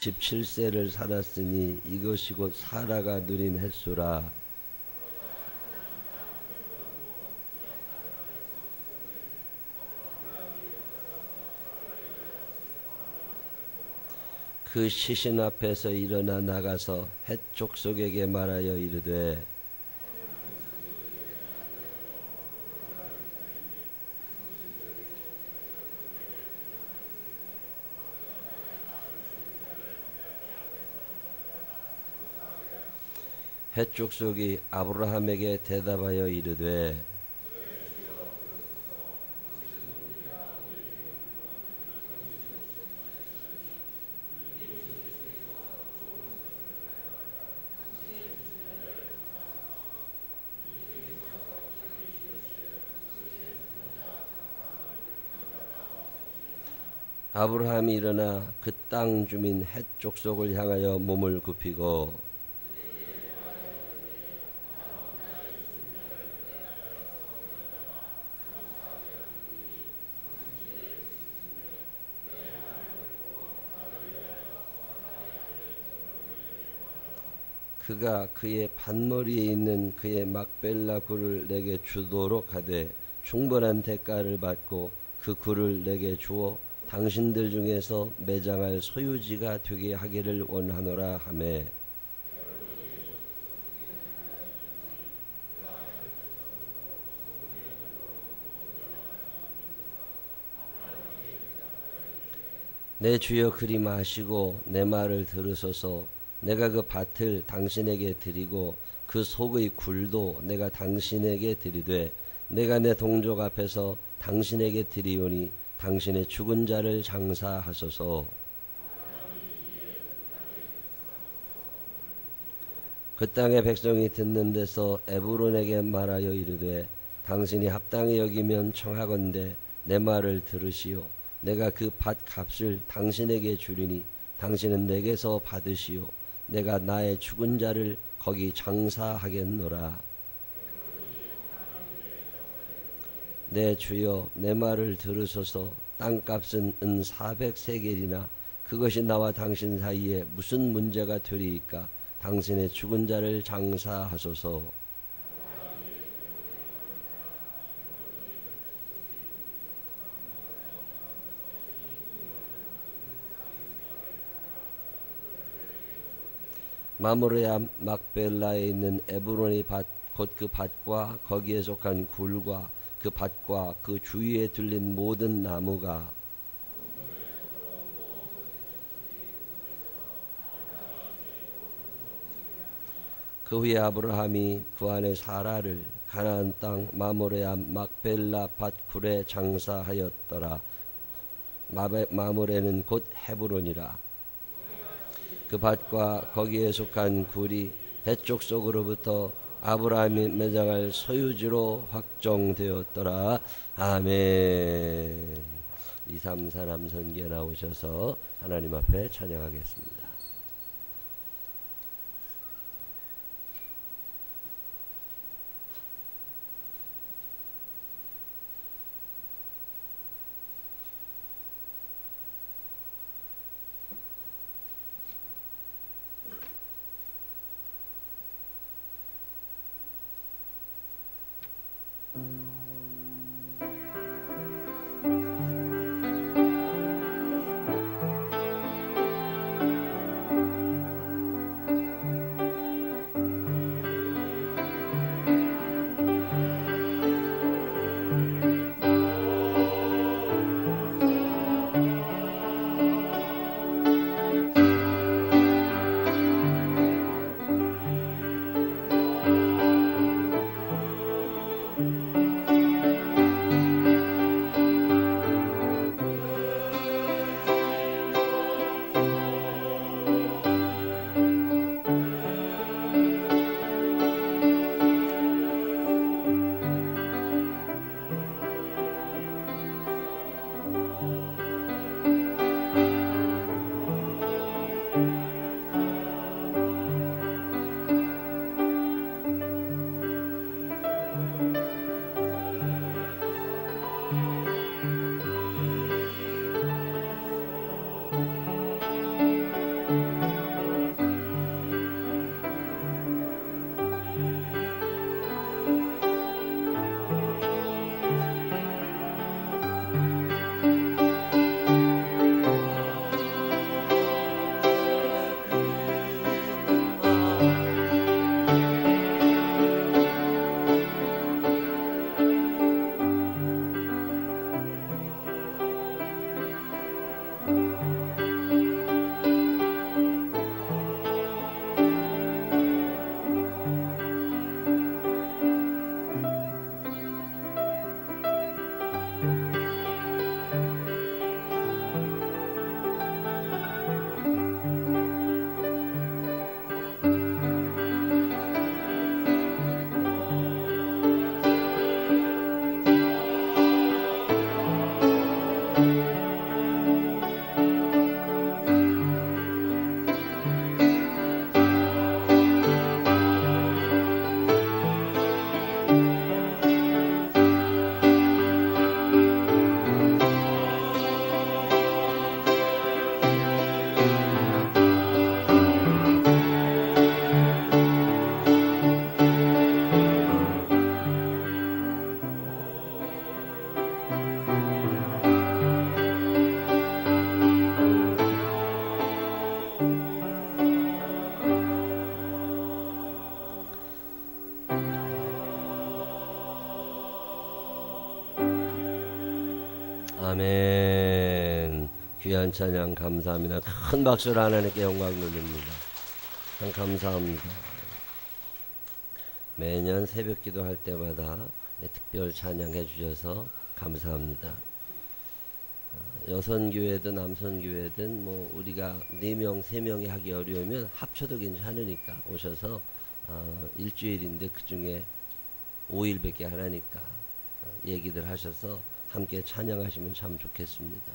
17세를 살았으니 이것이 곧 사라가 누린 횟수라. 그 시신 앞에서 일어나 나가서 헷 족속에게 말하여 이르되 헷 족속이 아브라함에게 대답하여 이르되 아브라함이 일어나 그 땅 주민 헷 족속을 향하여 몸을 굽히고 그가 그의 밭머리에 있는 그의 막벨라 굴을 내게 주도록 하되 충분한 대가를 받고 그 굴을 내게 주어 당신들 중에서 매장할 소유지가 되게 하기를 원하노라 하매 내 주여 그리 마시고 내 말을 들으소서. 내가 그 밭을 당신에게 드리고 그 속의 굴도 내가 당신에게 드리되 내가 내 동족 앞에서 당신에게 드리오니 당신의 죽은 자를 장사하소서. 그 땅의 백성이 듣는 데서 에브론에게 말하여 이르되 당신이 합당히 여기면 청하건대 내 말을 들으시오. 내가 그 밭 값을 당신에게 주리니 당신은 내게서 받으시오. 내가 나의 죽은 자를 거기 장사하겠노라. 내 주여 내 말을 들으소서. 땅값은 은 400세겔이나 그것이 나와 당신 사이에 무슨 문제가 되리이까. 당신의 죽은 자를 장사하소서. 마므레야 막벨라에 있는 에브론의 밭 곧 그 밭과 거기에 속한 굴과 그 밭과 그 주위에 둘린 모든 나무가 그 후에 아브라함이 그 안에 사라를 가나안 땅 마므레야 막벨라 밭 굴에 장사하였더라. 마므레는 곧 헤브론이라. 그 밭과 거기에 속한 굴이 헷 족속으로부터 아브라함이 매장할 소유지로 확정되었더라. 아멘. 234 남선기에 나오셔서 하나님 앞에 찬양하겠습니다. 찬양 감사합니다. 큰 박수로 하나님께 영광 돌립니다. 참 감사합니다. 매년 새벽 기도할 때마다 특별 찬양해 주셔서 감사합니다. 여선교회든 남선교회든 뭐 우리가 4명, 3명이 하기 어려우면 합쳐도 괜찮으니까 오셔서 일주일인데 그 중에 5일밖에 안 하니까 얘기들 하셔서 함께 찬양하시면 참 좋겠습니다.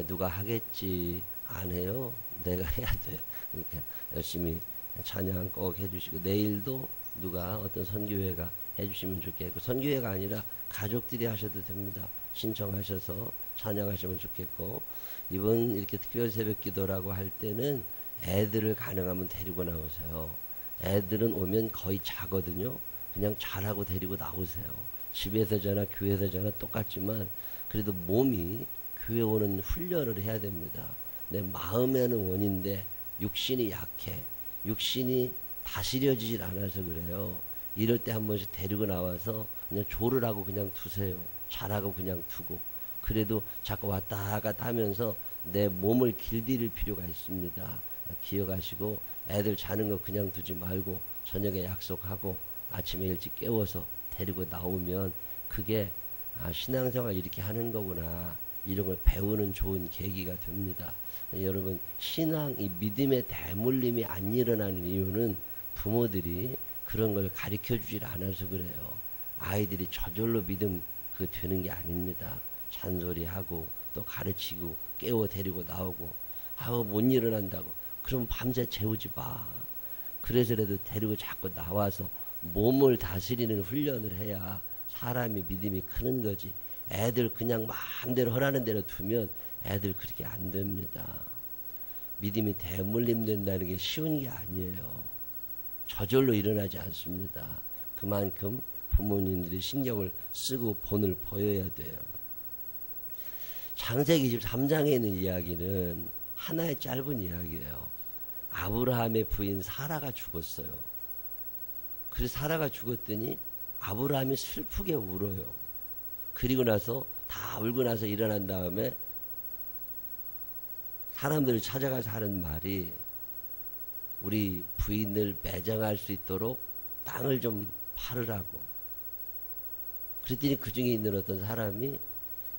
누가 하겠지 안 해요. 내가 해야 돼. 그러니까 열심히 찬양 꼭 해주시고 내일도 누가 어떤 선교회가 해주시면 좋겠고 선교회가 아니라 가족들이 하셔도 됩니다. 신청하셔서 찬양하시면 좋겠고 이번 이렇게 특별 새벽 기도라고 할 때는 애들을 가능하면 데리고 나오세요. 애들은 오면 거의 자거든요. 그냥 잘하고 데리고 나오세요. 집에서 자나 교회에서 자나 똑같지만 그래도 몸이 교회 오는 훈련을 해야 됩니다. 내 마음에는 원인데 육신이 약해. 육신이 다스려지질 않아서 그래요. 이럴 때 한 번씩 데리고 나와서 그냥 조를 하고 그냥 두세요. 잘하고 그냥 두고. 그래도 자꾸 왔다 갔다 하면서 내 몸을 길들일 필요가 있습니다. 기억하시고 애들 자는 거 그냥 두지 말고 저녁에 약속하고 아침에 일찍 깨워서 데리고 나오면 그게 신앙생활 이렇게 하는 거구나 이런 걸 배우는 좋은 계기가 됩니다. 여러분 신앙 이 믿음의 대물림이 안 일어나는 이유는 부모들이 그런 걸 가르쳐 주질 않아서 그래요. 아이들이 저절로 믿음 그 되는 게 아닙니다. 잔소리하고 또 가르치고 깨워 데리고 나오고 못 일어난다고 그럼 밤새 재우지 마. 그래서라도 데리고 자꾸 나와서 몸을 다스리는 훈련을 해야 사람이 믿음이 크는 거지. 애들 그냥 마음대로 하라는 대로 두면 애들 그렇게 안 됩니다. 믿음이 대물림 된다는 게 쉬운 게 아니에요. 저절로 일어나지 않습니다. 그만큼 부모님들이 신경을 쓰고 본을 보여야 돼요. 창세기 23장에 있는 이야기는 하나의 짧은 이야기예요. 아브라함의 부인 사라가 죽었어요. 그래서 사라가 죽었더니 아브라함이 슬프게 울어요. 그리고 나서 다 울고 나서 일어난 다음에 사람들을 찾아가서 하는 말이 우리 부인을 매장할 수 있도록 땅을 좀 팔으라고. 그랬더니 그 중에 있는 어떤 사람이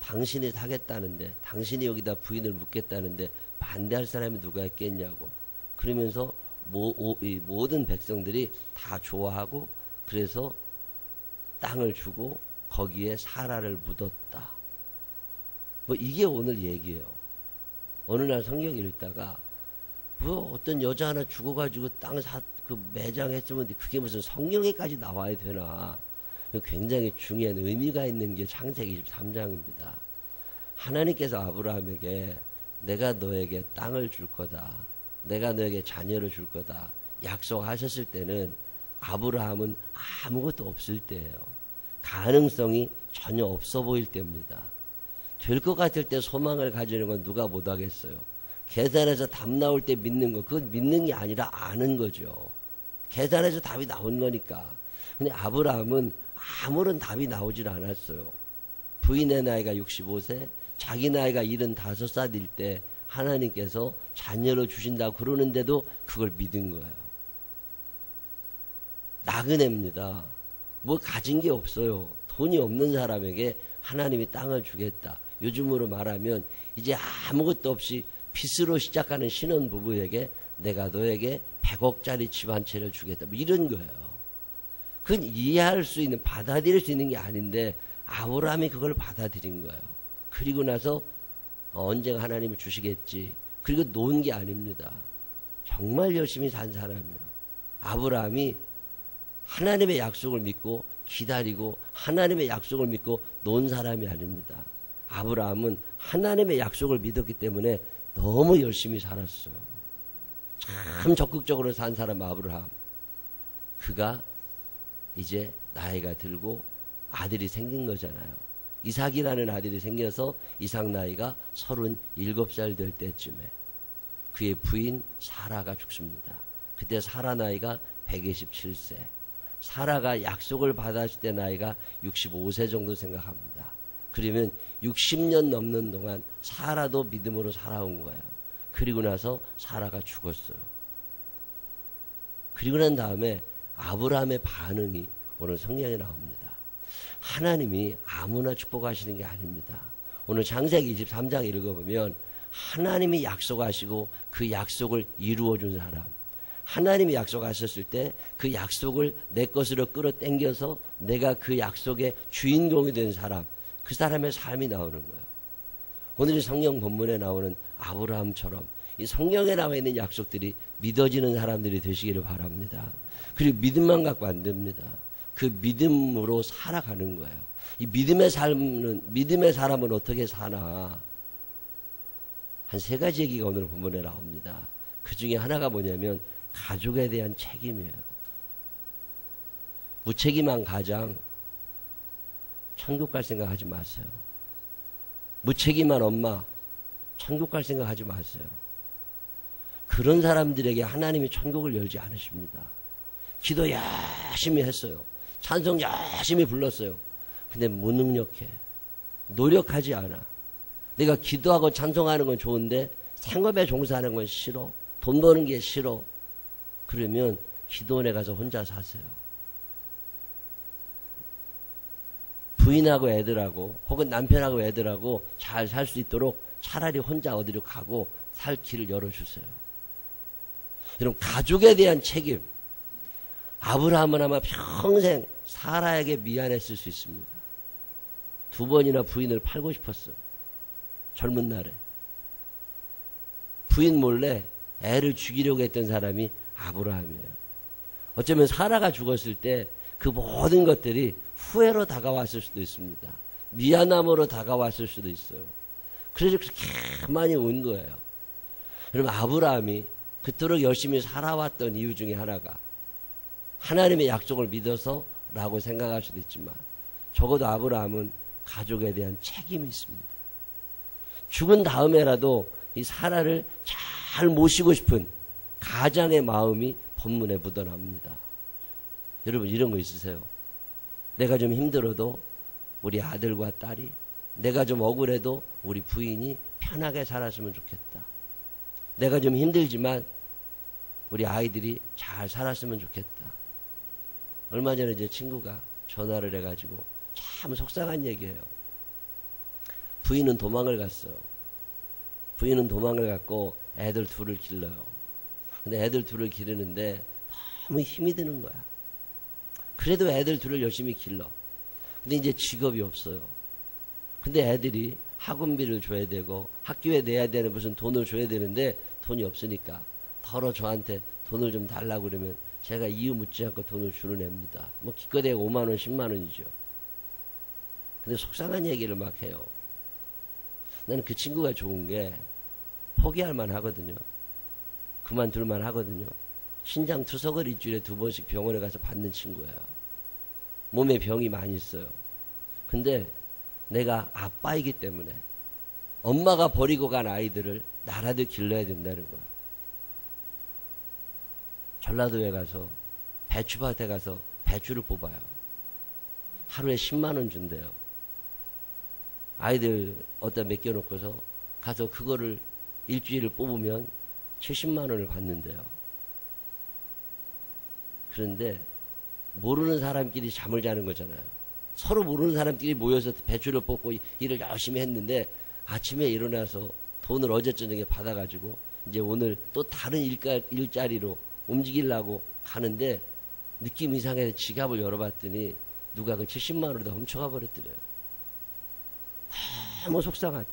당신이 사겠다는데 당신이 여기다 부인을 묻겠다는데 반대할 사람이 누가 있겠냐고. 그러면서 모든 백성들이 다 좋아하고 그래서 땅을 주고 거기에 사라를 묻었다. 뭐 이게 오늘 얘기예요. 어느 날 성경 읽다가 뭐 어떤 여자 하나 죽어가지고 땅 매장했으면 그게 무슨 성경에까지 나와야 되나. 굉장히 중요한 의미가 있는 게 창세기 23장입니다. 하나님께서 아브라함에게 내가 너에게 땅을 줄 거다. 내가 너에게 자녀를 줄 거다. 약속하셨을 때는 아브라함은 아무것도 없을 때예요. 가능성이 전혀 없어 보일 때입니다. 될 것 같을 때 소망을 가지는 건 누가 못하겠어요. 계산해서 답 나올 때 믿는 거, 그건 믿는 게 아니라 아는 거죠. 계산해서 답이 나온 거니까. 근데 아브라함은 아무런 답이 나오질 않았어요. 부인의 나이가 65세, 자기 나이가 75살일 때 하나님께서 자녀를 주신다고 그러는데도 그걸 믿은 거예요. 나그네입니다. 뭐 가진 게 없어요. 돈이 없는 사람에게 하나님이 땅을 주겠다. 요즘으로 말하면 이제 아무것도 없이 빚으로 시작하는 신혼부부에게 내가 너에게 100억짜리 집 한 채를 주겠다. 뭐 이런 거예요. 그건 이해할 수 있는, 받아들일 수 있는 게 아닌데 아브라함이 그걸 받아들인 거예요. 그리고 나서 언젠가 하나님이 주시겠지. 그리고 놓은 게 아닙니다. 정말 열심히 산 사람이에요. 아브라함이 하나님의 약속을 믿고 기다리고 하나님의 약속을 믿고 놓은 사람이 아닙니다. 아브라함은 하나님의 약속을 믿었기 때문에 너무 열심히 살았어요. 참 적극적으로 산 사람 아브라함. 그가 이제 나이가 들고 아들이 생긴 거잖아요. 이삭이라는 아들이 생겨서 이삭 나이가 37살 될 때쯤에 그의 부인 사라가 죽습니다. 그때 사라 나이가 127세. 사라가 약속을 받았을 때 나이가 65세 정도 생각합니다. 그러면 60년 넘는 동안 사라도 믿음으로 살아온 거예요. 그리고 나서 사라가 죽었어요. 그리고 난 다음에 아브라함의 반응이 오늘 성경에 나옵니다. 하나님이 아무나 축복하시는 게 아닙니다. 오늘 창세기 23장 읽어보면 하나님이 약속하시고 그 약속을 이루어준 사람, 하나님이 약속하셨을 때 그 약속을 내 것으로 끌어당겨서 내가 그 약속의 주인공이 된 사람, 그 사람의 삶이 나오는 거예요. 오늘 성경 본문에 나오는 아브라함처럼 이 성경에 나와 있는 약속들이 믿어지는 사람들이 되시기를 바랍니다. 그리고 믿음만 갖고 안 됩니다. 그 믿음으로 살아가는 거예요. 이 믿음의 사람은 어떻게 사나? 한 3가지 얘기가 오늘 본문에 나옵니다. 그 중에 하나가 뭐냐면 가족에 대한 책임이에요. 무책임한 가장 천국 갈 생각 하지 마세요. 무책임한 엄마 천국 갈 생각 하지 마세요. 그런 사람들에게 하나님이 천국을 열지 않으십니다. 기도 열심히 했어요. 찬송 열심히 불렀어요. 근데 무능력해. 노력하지 않아. 내가 기도하고 찬송하는 건 좋은데 생업에 종사하는 건 싫어. 돈 버는 게 싫어. 그러면 기도원에 가서 혼자 사세요. 부인하고 애들하고 혹은 남편하고 애들하고 잘 살 수 있도록 차라리 혼자 어디로 가고 살 길을 열어주세요. 여러분, 가족에 대한 책임. 아브라함은 아마 평생 사라에게 미안했을 수 있습니다. 2번이나 부인을 팔고 싶었어요. 젊은 날에. 부인 몰래 애를 죽이려고 했던 사람이 아브라함이에요. 어쩌면 사라가 죽었을 때 그 모든 것들이 후회로 다가왔을 수도 있습니다. 미안함으로 다가왔을 수도 있어요. 그래서 그렇게 많이 온 거예요. 여러분, 아브라함이 그토록 열심히 살아왔던 이유 중에 하나가 하나님의 약속을 믿어서라고 생각할 수도 있지만 적어도 아브라함은 가족에 대한 책임이 있습니다. 죽은 다음에라도 이 사라를 잘 모시고 싶은 가장의 마음이 본문에 묻어납니다. 여러분, 이런 거 있으세요? 내가 좀 힘들어도 우리 아들과 딸이, 내가 좀 억울해도 우리 부인이 편하게 살았으면 좋겠다. 내가 좀 힘들지만 우리 아이들이 잘 살았으면 좋겠다. 얼마 전에 제 친구가 전화를 해가지고 참 속상한 얘기예요. 부인은 도망을 갔어요. 부인은 도망을 갔고 애들 둘을 길러요. 근데 애들 둘을 기르는데 너무 힘이 드는 거야. 그래도 애들 둘을 열심히 길러. 근데 이제 직업이 없어요. 근데 애들이 학원비를 줘야 되고 학교에 내야 되는 무슨 돈을 줘야 되는데 돈이 없으니까 더러 저한테 돈을 좀 달라고 그러면 제가 이유 묻지 않고 돈을 주는 애입니다. 뭐 기껏해야 5만 원, 10만 원이죠. 근데 속상한 얘기를 막 해요. 나는 그 친구가 좋은 게 포기할 만 하거든요. 그만둘 만 하거든요. 신장 투석을 일주일에 2번씩 병원에 가서 받는 친구예요. 몸에 병이 많이 있어요. 근데 내가 아빠이기 때문에 엄마가 버리고 간 아이들을 나라도 길러야 된다는 거야. 전라도에 가서 배추밭에 가서 배추를 뽑아요. 하루에 10만 원 준대요. 아이들 어디다 맡겨놓고서 가서 그거를 일주일을 뽑으면 70만 원을 받는데요. 그런데 모르는 사람끼리 잠을 자는 거잖아요. 서로 모르는 사람끼리 모여서 배추를 뽑고 일을 열심히 했는데 아침에 일어나서 돈을 어제 저녁에 받아가지고 이제 오늘 또 다른 일자리로 움직이려고 가는데 느낌 이상해서 지갑을 열어봤더니 누가 그 70만 원을 다 훔쳐가 버렸더래요. 너무 속상하대.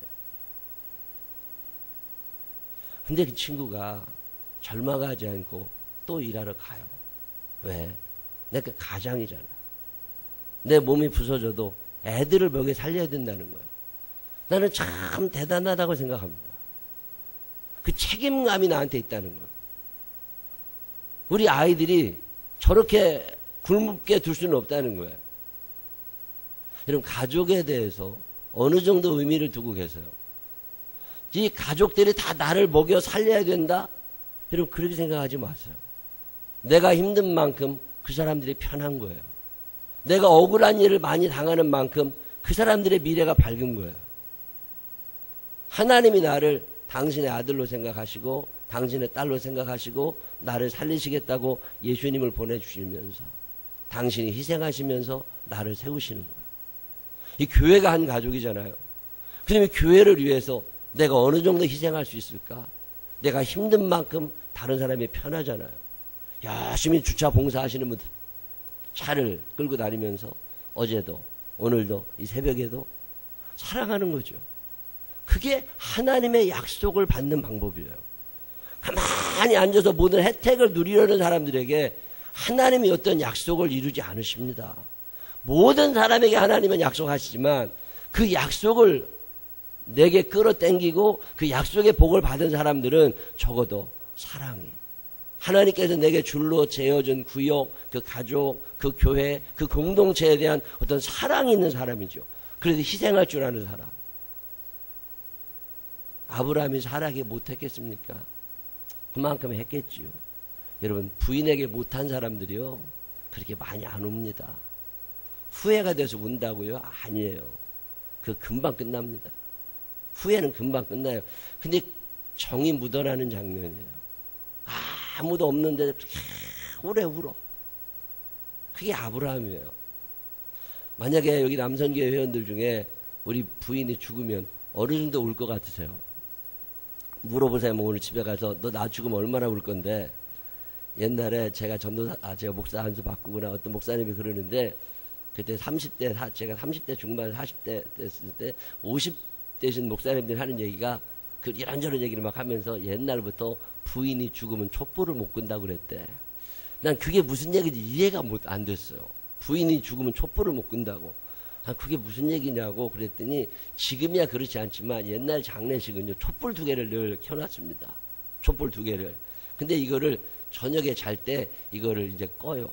근데 그 친구가 절망하지 않고 또 일하러 가요. 왜? 내가 가장이잖아. 내 몸이 부서져도 애들을 먹여 살려야 된다는 거예요. 나는 참 대단하다고 생각합니다. 그 책임감이 나한테 있다는 거예요. 우리 아이들이 저렇게 굶게 둘 수는 없다는 거예요. 여러분, 가족에 대해서 어느 정도 의미를 두고 계세요? 이 가족들이 다 나를 먹여 살려야 된다? 여러분, 그렇게 생각하지 마세요. 내가 힘든 만큼 그 사람들이 편한 거예요. 내가 억울한 일을 많이 당하는 만큼 그 사람들의 미래가 밝은 거예요. 하나님이 나를 당신의 아들로 생각하시고 당신의 딸로 생각하시고 나를 살리시겠다고 예수님을 보내주시면서 당신이 희생하시면서 나를 세우시는 거예요. 이 교회가 한 가족이잖아요. 그러면 교회를 위해서 내가 어느 정도 희생할 수 있을까? 내가 힘든 만큼 다른 사람이 편하잖아요. 열심히 주차 봉사하시는 분들 차를 끌고 다니면서 어제도 오늘도 이 새벽에도 사랑하는 거죠. 그게 하나님의 약속을 받는 방법이에요. 가만히 앉아서 모든 혜택을 누리려는 사람들에게 하나님이 어떤 약속을 이루지 않으십니다. 모든 사람에게 하나님은 약속하시지만 그 약속을 내게 끌어당기고 그 약속의 복을 받은 사람들은 적어도 사랑이 하나님께서 내게 줄로 재어준 구역, 그 가족, 그 교회, 그 공동체에 대한 어떤 사랑이 있는 사람이죠. 그래서 희생할 줄 아는 사람. 아브라함이 사라에게 못했겠습니까? 그만큼 했겠지요. 여러분, 부인에게 못한 사람들이요 그렇게 많이 안 옵니다. 후회가 돼서 운다고요? 아니에요. 그 금방 끝납니다. 후회는 금방 끝나요. 근데 정이 묻어나는 장면이에요. 아무도 없는데 그렇게 오래 울어. 그게 아브라함이에요. 만약에 여기 남선교회 회원들 중에 우리 부인이 죽으면 어느 정도 울 것 같으세요? 물어보세요. 뭐 오늘 집에 가서 너 나 죽으면 얼마나 울 건데. 옛날에 제가 전도사, 제가 목사 한 수 바꾸거나 어떤 목사님이 그러는데 그때 30대, 제가 30대 중반 40대 됐을 때 50대신 목사님들이 하는 얘기가 그 이런저런 얘기를 막 하면서 옛날부터 부인이 죽으면 촛불을 못 끈다고 그랬대. 난 그게 무슨 얘기인지 이해가 안 됐어요. 부인이 죽으면 촛불을 못 끈다고. 그게 무슨 얘기냐고 그랬더니 지금이야 그렇지 않지만 옛날 장례식은요 촛불 2개를 늘 켜놨습니다. 촛불 2개를. 근데 이거를 저녁에 잘 때 이거를 이제 꺼요.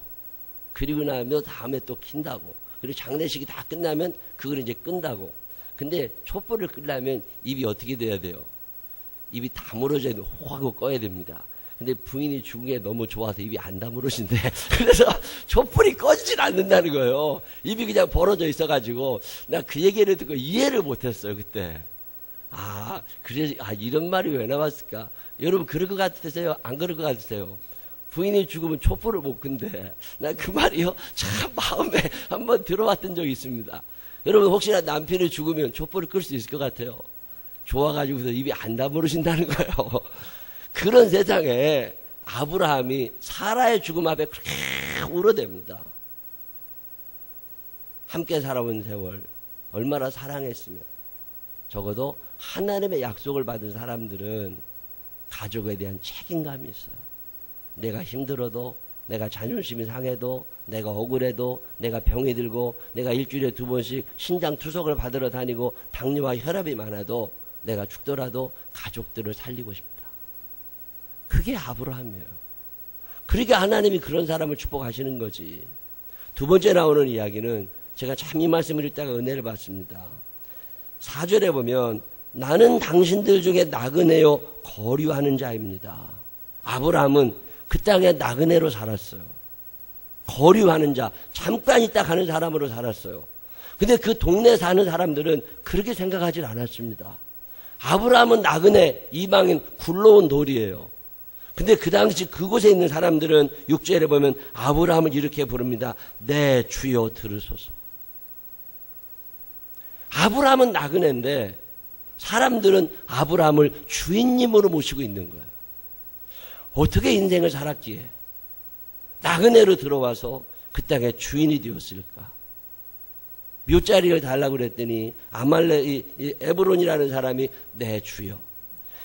그리고 나면 다음에 또 킨다고. 그리고 장례식이 다 끝나면 그걸 이제 끈다고. 근데 촛불을 끄려면 입이 어떻게 돼야 돼요? 입이 다물어져 있는 호하고 꺼야 됩니다. 근데 부인이 죽은 게 너무 좋아서 입이 안 다물어진대. 그래서 촛불이 꺼지질 않는다는 거예요. 입이 그냥 벌어져 있어가지고 나 그 얘기를 듣고 이해를 못했어요 그때. 그래, 이런 말이 왜 나왔을까? 여러분 그럴 것 같으세요? 안 그럴 것 같으세요? 부인이 죽으면 촛불을 못 끈대. 난 그 말이요 참 마음에 한번 들어왔던 적이 있습니다. 여러분 혹시나 남편이 죽으면 촛불을 끌 수 있을 것 같아요? 좋아가지고서 입이 안 다물어진다는 거예요. 그런 세상에 아브라함이 사라의 죽음 앞에 그렇게 울어댑니다. 함께 살아온 세월 얼마나 사랑했으면. 적어도 하나님의 약속을 받은 사람들은 가족에 대한 책임감이 있어요. 내가 힘들어도, 내가 자존심이 상해도, 내가 억울해도, 내가 병이 들고, 내가 일주일에 2번씩 신장 투석을 받으러 다니고 당뇨와 혈압이 많아도 내가 죽더라도 가족들을 살리고 싶다. 그게 아브라함이에요. 그러니까 하나님이 그런 사람을 축복하시는 거지. 2번째 나오는 이야기는 제가 참 이 말씀을 읽다가 은혜를 받습니다. 4절에 보면 나는 당신들 중에 나그네요 거류하는 자입니다. 아브라함은 그 땅에 나그네로 살았어요. 거류하는 자, 잠깐 있다 가는 사람으로 살았어요. 근데 그 동네에 사는 사람들은 그렇게 생각하지 않았습니다. 아브라함은 나그네, 이방인, 굴러온 돌이에요. 근데 그 당시 그곳에 있는 사람들은 6절에 보면 아브라함을 이렇게 부릅니다. 내 주여 들으소서. 아브라함은 나그네인데 사람들은 아브라함을 주인님으로 모시고 있는 거예요. 어떻게 인생을 살았기에 나그네로 들어와서 그 땅의 주인이 되었을까? 묘자리를 달라고 그랬더니 에브론이라는 사람이 내 주여.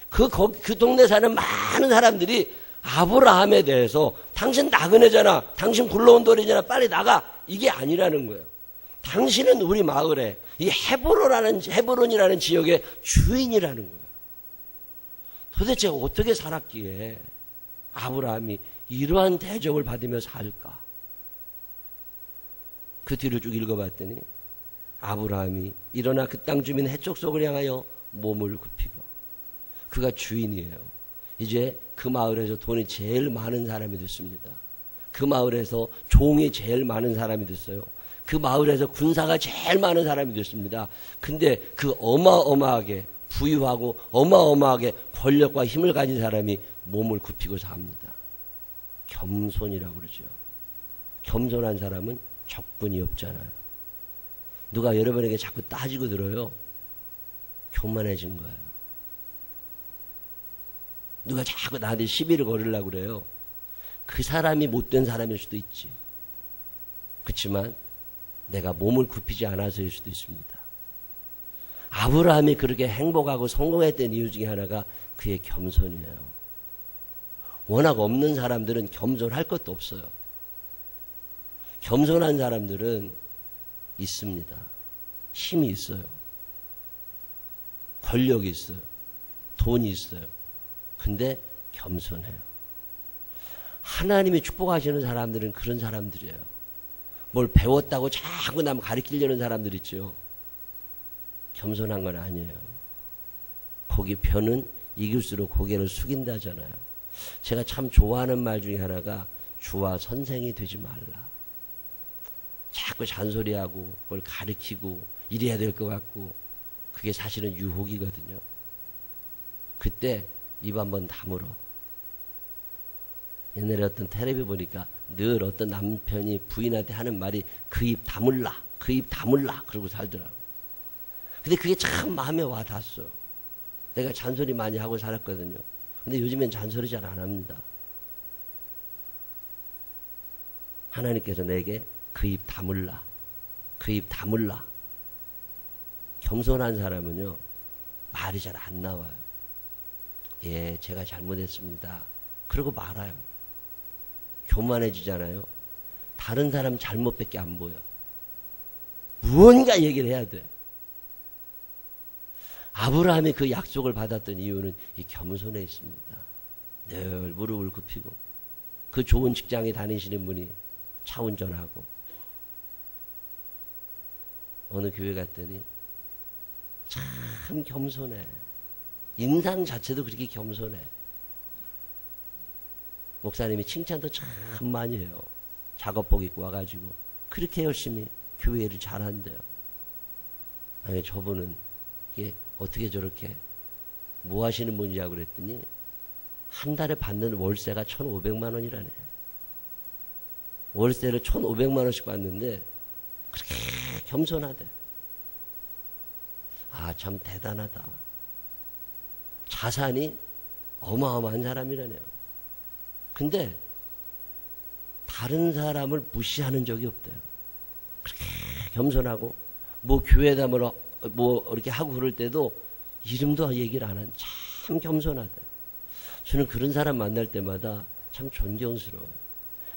그 동네 사는 많은 사람들이 아브라함에 대해서 당신 나그네잖아, 당신 굴러온 돌이잖아, 빨리 나가, 이게 아니라는 거예요. 당신은 우리 마을에 이 헤브론이라는 지역의 주인이라는 거예요. 도대체 어떻게 살았기에 아브라함이 이러한 대접을 받으며 살까? 그 뒤를 쭉 읽어봤더니 아브라함이 일어나 그 땅 주민 해쪽 속을 향하여 몸을 굽히고, 그가 주인이에요. 이제 그 마을에서 돈이 제일 많은 사람이 됐습니다. 그 마을에서 종이 제일 많은 사람이 됐어요. 그 마을에서 군사가 제일 많은 사람이 됐습니다. 근데 그 어마어마하게 부유하고 어마어마하게 권력과 힘을 가진 사람이 몸을 굽히고 삽니다. 겸손이라고 그러죠. 겸손한 사람은 적군이 없잖아요. 누가 여러분에게 자꾸 따지고 들어요. 교만해진 거예요. 누가 자꾸 나한테 시비를 걸으려고 그래요. 그 사람이 못된 사람일 수도 있지. 그렇지만 내가 몸을 굽히지 않아서일 수도 있습니다. 아브라함이 그렇게 행복하고 성공했던 이유 중에 하나가 그의 겸손이에요. 워낙 없는 사람들은 겸손할 것도 없어요. 겸손한 사람들은 있습니다. 힘이 있어요. 권력이 있어요. 돈이 있어요. 근데 겸손해요. 하나님이 축복하시는 사람들은 그런 사람들이에요. 뭘 배웠다고 자꾸 남 가르치려는 사람들 있죠. 겸손한 건 아니에요. 고기 편은 이길수록 고개를 숙인다잖아요. 제가 참 좋아하는 말 중에 하나가 주와 선생이 되지 말라. 자꾸 잔소리하고 뭘 가르치고 이래야 될 것 같고 그게 사실은 유혹이거든요. 그때 입 한번 다물어. 옛날에 어떤 텔레비 보니까 늘 어떤 남편이 부인한테 하는 말이 그 입 다물라, 그 입 다물라 그러고 살더라고. 근데 그게 참 마음에 와 닿았어요. 내가 잔소리 많이 하고 살았거든요. 근데 요즘엔 잔소리 잘 안 합니다. 하나님께서 내게 그 입 다물라, 그 입 다물라. 겸손한 사람은요 말이 잘 안 나와요. 예, 제가 잘못했습니다. 그러고 말아요. 교만해지잖아요. 다른 사람 잘못밖에 안 보여. 무언가 얘기를 해야 돼. 아브라함이 그 약속을 받았던 이유는 이 겸손에 있습니다. 늘 무릎을 굽히고 그 좋은 직장에 다니시는 분이 차 운전하고 어느 교회 갔더니 참 겸손해. 인상 자체도 그렇게 겸손해. 목사님이 칭찬도 참 많이 해요. 작업복 입고 와가지고 그렇게 열심히 교회를 잘한대요. 아니 저분은 이게 어떻게 저렇게 뭐 하시는 분이냐고 그랬더니 한 달에 받는 월세가 1,500만 원이라네. 월세를 1,500만 원씩 받는데 그렇게 겸손하대. 아, 참 대단하다. 자산이 어마어마한 사람이라네요. 근데 다른 사람을 무시하는 적이 없대요. 그렇게 겸손하고 뭐 교회에다 뭐 이렇게 하고 그럴 때도 이름도 얘기를 안 한 참 겸손하대요. 저는 그런 사람 만날 때마다 참 존경스러워요.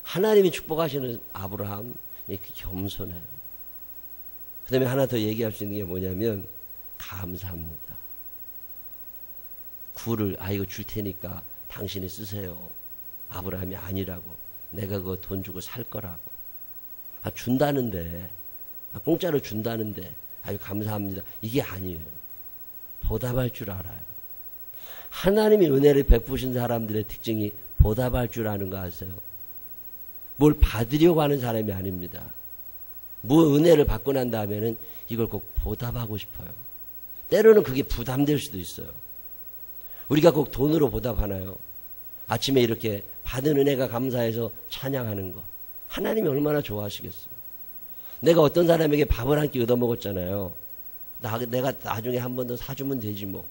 하나님이 축복하시는 아브라함, 그 겸손해요. 그 다음에 하나 더 얘기할 수 있는 게 뭐냐면 감사합니다. 굴을 이거 줄 테니까 당신이 쓰세요. 아브라함이 아니라고. 내가 그거 돈 주고 살 거라고. 준다는데 공짜로 준다는데 아유 감사합니다. 이게 아니에요. 보답할 줄 알아요. 하나님이 은혜를 베푸신 사람들의 특징이 보답할 줄 아는 거 아세요? 뭘 받으려고 하는 사람이 아닙니다. 뭐 은혜를 받고 난 다음에는 이걸 꼭 보답하고 싶어요. 때로는 그게 부담될 수도 있어요. 우리가 꼭 돈으로 보답하나요? 아침에 이렇게 받은 은혜가 감사해서 찬양하는 거. 하나님이 얼마나 좋아하시겠어요. 내가 어떤 사람에게 밥을 한 끼 얻어먹었잖아요. 내가 나중에 한 번 더 사주면 되지 뭐.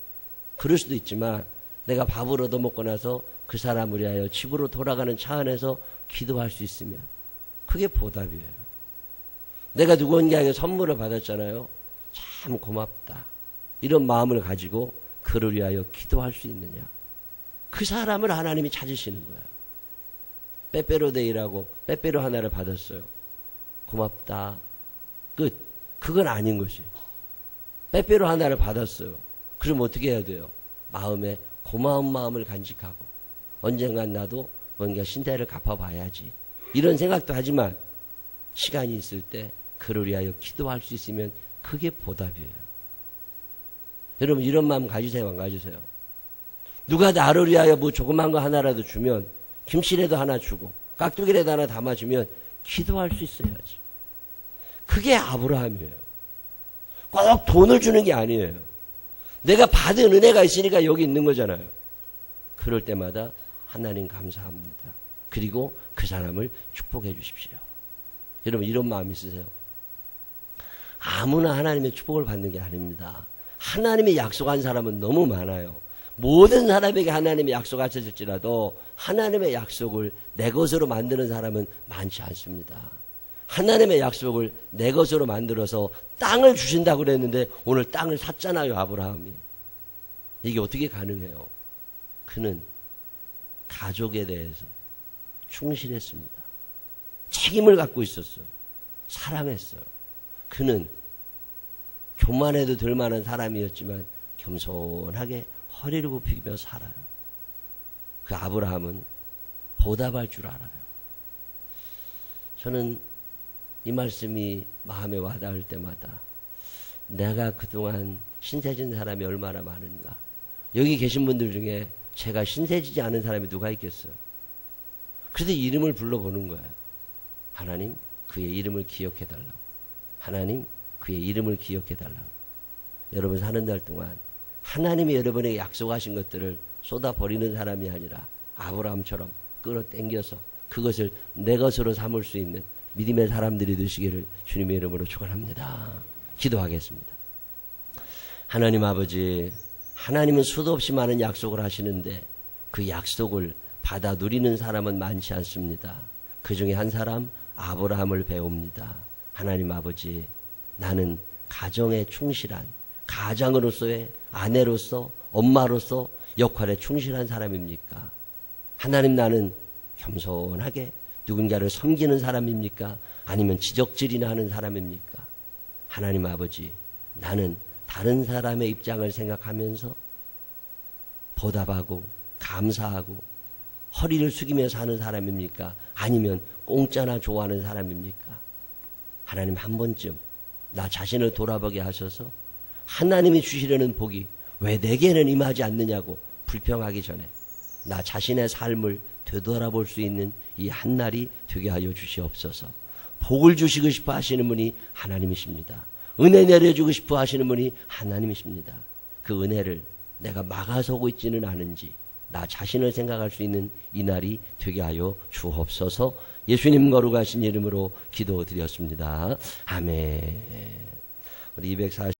그럴 수도 있지만 내가 밥을 얻어먹고 나서 그 사람을 위하여 집으로 돌아가는 차 안에서 기도할 수 있으면 그게 보답이에요. 내가 누군가에게 선물을 받았잖아요. 참 고맙다. 이런 마음을 가지고 그를 위하여 기도할 수 있느냐. 그 사람을 하나님이 찾으시는 거야. 빼빼로데이라고 빼빼로 하나를 받았어요. 고맙다. 끝. 그건 아닌 것이. 빼빼로 하나를 받았어요. 그럼 어떻게 해야 돼요? 마음에 고마운 마음을 간직하고 언젠간 나도 뭔가 신대를 갚아봐야지. 이런 생각도 하지만 시간이 있을 때 그를 위하여 기도할 수 있으면 그게 보답이에요. 여러분 이런 마음 가지세요, 안 가지세요? 누가 나를 위하여 뭐 조그만 거 하나라도 주면 김치라도 하나 주고 깍두기라도 하나 담아주면 기도할 수 있어야지. 그게 아브라함이에요. 꼭 돈을 주는 게 아니에요. 내가 받은 은혜가 있으니까 여기 있는 거잖아요. 그럴 때마다 하나님 감사합니다. 그리고 그 사람을 축복해 주십시오. 여러분 이런 마음 있으세요? 아무나 하나님의 축복을 받는 게 아닙니다. 하나님이 약속한 사람은 너무 많아요. 모든 사람에게 하나님이 약속하셨을지라도 하나님의 약속을 내 것으로 만드는 사람은 많지 않습니다. 하나님의 약속을 내 것으로 만들어서 땅을 주신다고 그랬는데 오늘 땅을 샀잖아요, 아브라함이. 이게 어떻게 가능해요? 그는 가족에 대해서 충실했습니다. 책임을 갖고 있었어요. 사랑했어요. 그는 교만해도 될 만한 사람이었지만 겸손하게 허리를 굽히며 살아요. 그 아브라함은 보답할 줄 알아요. 저는 이 말씀이 마음에 와닿을 때마다 내가 그동안 신세진 사람이 얼마나 많은가. 여기 계신 분들 중에 제가 신세지지 않은 사람이 누가 있겠어요? 그래서 이름을 불러보는 거예요. 하나님 그의 이름을 기억해달라고. 하나님 그의 이름을 기억해달라고. 여러분 사는 날 동안 하나님이 여러분에게 약속하신 것들을 쏟아버리는 사람이 아니라 아브라함처럼 끌어당겨서 그것을 내 것으로 삼을 수 있는 믿음의 사람들이 되시기를 주님의 이름으로 축원합니다. 기도하겠습니다. 하나님 아버지, 하나님은 수도 없이 많은 약속을 하시는데 그 약속을 받아 누리는 사람은 많지 않습니다. 그 중에 한 사람 아브라함을 배웁니다. 하나님 아버지, 나는 가정에 충실한, 가장으로서의 아내로서 엄마로서 역할에 충실한 사람입니까? 하나님, 나는 겸손하게 누군가를 섬기는 사람입니까? 아니면 지적질이나 하는 사람입니까? 하나님 아버지, 나는 다른 사람의 입장을 생각하면서 보답하고 감사하고 허리를 숙이며 사는 사람입니까? 아니면 공짜나 좋아하는 사람입니까? 하나님, 한 번쯤 나 자신을 돌아보게 하셔서 하나님이 주시려는 복이 왜 내게는 임하지 않느냐고 불평하기 전에 나 자신의 삶을 되돌아볼 수 있는 이 한날이 되게 하여 주시옵소서. 복을 주시고 싶어 하시는 분이 하나님이십니다. 은혜 내려주고 싶어 하시는 분이 하나님이십니다. 그 은혜를 내가 막아서고 있지는 않은지 나 자신을 생각할 수 있는 이 날이 되게 하여 주옵소서. 예수님 거룩하신 이름으로 기도드렸습니다. 아멘. 우리 240